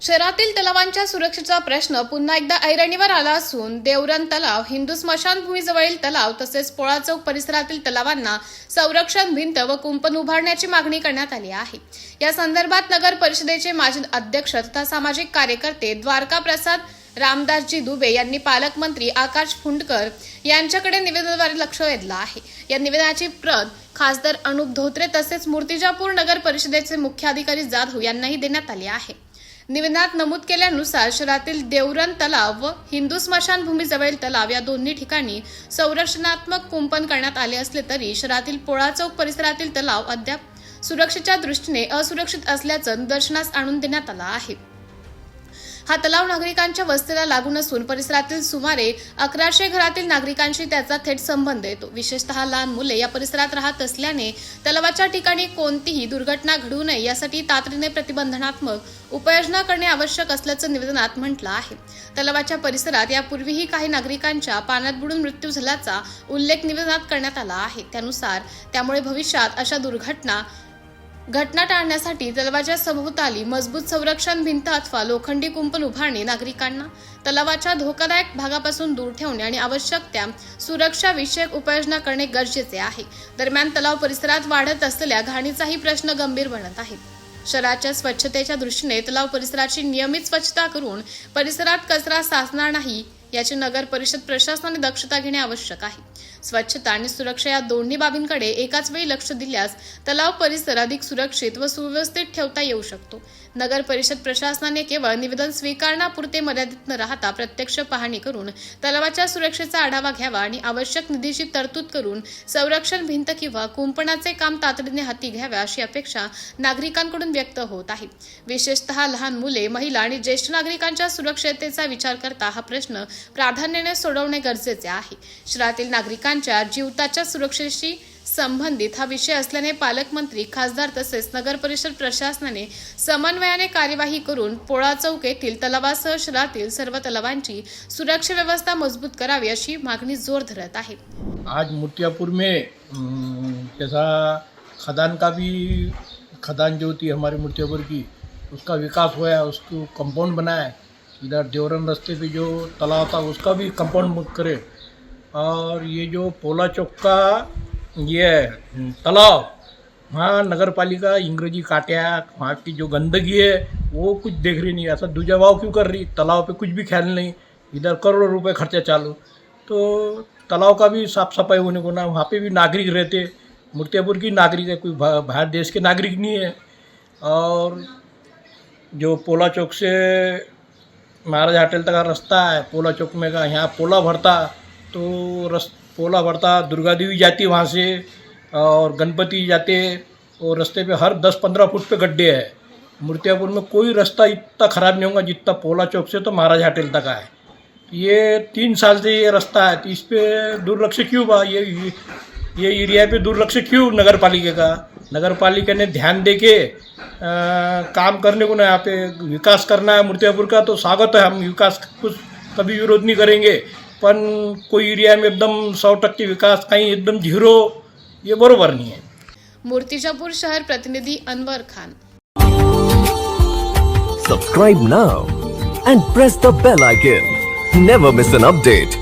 शहरातील तलावांच्या सुरक्षेचा प्रश्न पुन्हा एकदा ऐरणीवर आला असून देवरण तलाव, हिंदू स्मशानभूमीजवळील तलाव तसेच पोळा चौक परिसरातील तलावांना संरक्षण भिंत व कुंपण उभारण्याची मागणी करण्यात आली आहे। या संदर्भात नगर परिषदेचे माजी अध्यक्ष तथा सामाजिक कार्यकर्ते द्वारका प्रसाद रामदासजी दुबे यांनी पालकमंत्री आकाश फुंडकर यांच्याकडे निवेदनाद्वारे लक्ष वेधलं आहे। या निवेदनाची प्रत खासदार अनुप धोत्रे तसेच मूर्तिजापूर नगर परिषदेचे मुख्याधिकारी जाधव यांनाही देण्यात आली आहे। निवेदनात नमूद केल्यानुसार शहरातील देवरण तलाव व हिंदू स्मशानभूमीजवळील तलाव या दोन्ही ठिकाणी संरक्षणात्मक कुंपण करण्यात आले असले तरी शहरातील पोळा चौक परिसरातील तलाव अद्याप सुरक्षेच्या दृष्टीने असुरक्षित असल्याचं निदर्शनास आणून देण्यात आलं आहे। हा तलाव नागरिकांच्या वस्तीला लागून असून परिसरातील सुमारे 1100 घरातील नागरिकांशी त्याचा थेट संबंध येतो। विशेषतः लहान मुले या परिसरात राहत असल्याने तलावाच्या ठिकाणी कोणतीही दुर्घटना घडू नये यासाठी तातडीने प्रतिबंधात्मक उपाययोजना करणे आवश्यक असल्याचं निवेदनात म्हटलं आहे। तलावाच्या परिसरात यापूर्वीही काही नागरिकांच्या पाण्यात बुडून मृत्यू झाल्याचा उल्लेख निवेदनात करण्यात आला आहे। त्यामुळे भविष्यात अशा घटना टाळण्यासाठी तलावाच्या सभोवताली मजबूत संरक्षण भिंत अथवा लोखंडी कुंपण उभारणे, नागरिकांना तलावाच्या धोकादायक भागापासून दूर ठेवणे आणि आवश्यक त्या सुरक्षा विषयक उपाययोजना करणे गरजेचे आहे। दरम्यान तलाव परिसरात वाढत असलेल्या घाणीचाही प्रश्न गंभीर बनत आहे। शहराच्या स्वच्छतेच्या दृष्टीने तलाव परिसराची नियमित स्वच्छता करून परिसरात कचरा साचणार नाही याची नगर परिषद प्रशासनाने दक्षता घेणे आवश्यक आहे। स्वच्छता आणि सुरक्षा या दोन्ही बाबींकडे एकाच वेळी लक्ष दिल्यास तलाव परिसर अधिक सुरक्षित व सुव्यवस्थित ठेवता येऊ शकतो। नगर परिषद प्रशासनाने केवळ निवेदन स्वीकारण्यापुरते मर्यादित न राहता प्रत्यक्ष पाहणी करून तलावाच्या सुरक्षेचा आढावा घ्यावा आणि आवश्यक निधीची तरतूद करून संरक्षण भिंत किंवा कुंपणाचे काम तातडीने हाती घ्यावे अशी अपेक्षा नागरिकांकडून व्यक्त होत आहे। विशेषतः लहान मुले, महिला आणि ज्येष्ठ नागरिकांच्या सुरक्षिततेचा विचार करता हा प्रश्न प्राधान्याने सोडवणे गरजेचे आहे। शहरातील नागरिकांच्या जीविताच्या सुरक्षेशी संबंधित हा विषय असल्याने पालकमंत्री, खासदार तसेच नगर परिषद प्रशासनाने समन्वयाने कार्यवाही करून पोळा चौक येथील तलावासह शहरातील सर्व तलावांची सुरक्षा व्यवस्था मजबूत करावी अशी मागणी जोर धरत आहे। आज मूर्तिजापुर में जैसा खदान जो थी हमारे मूर्तिजापुर की, उसका विकास हुआ है, उसको कंपाउंड बनाया है। इधर देवरन रास्ते पे जो तालाब था उसका भी कंपाउंड करे, और ये जो पोला चौक का ये तालाब, वहाँ नगर पालिका इंग्रजी काट्या, वहाँ की जो गंदगी है वो कुछ देख रही नहीं। ऐसा दुजाभाव क्यों कर रही? तालाब पे कुछ भी ख्याल नहीं, इधर करोड़ों रुपए खर्चा चालू। तो तालाब का भी साफ सफाई होने को ना, वहाँ पे भी नागरिक रहते, मूर्तिजापुर की नागरिक है, कोई बाहर देश के नागरिक नहीं है। और जो पोला चौक से महाराज होटल तक का रास्ता है, पोला चौक में का यहाँ पोला भरता, तो पोला भरता, दुर्गा देवी जाती वहाँ से और गणपति जाते, और रास्ते पे हर 10-15 फुट पे गड्ढे हैं। मूर्तिजापुर में कोई रास्ता इतना ख़राब नहीं होगा जितना पोला चौक से तो महाराज होटल तक का है। ये 3 साल से ये रास्ता है, तो इस पर दुर्लक्ष क्यों बा? ये एरिया पे दुर्लक्ष क्यों नगर पालिका का? नगर पालिका ने ध्यान दे के काम करने को ना, यहाँ पे विकास करना है मूर्तिजापुर का, तो स्वागत है, हम विकास कुछ कभी विरोध नहीं करेंगे। पण कोई एरिया में एकदम 100% विकास, कहीं एकदम 0, ये बरोबर नहीं है। मूर्तिजापूर शहर प्रतिनिधि Anwar Khan. Subscribe now and press the bell icon. Never miss an update.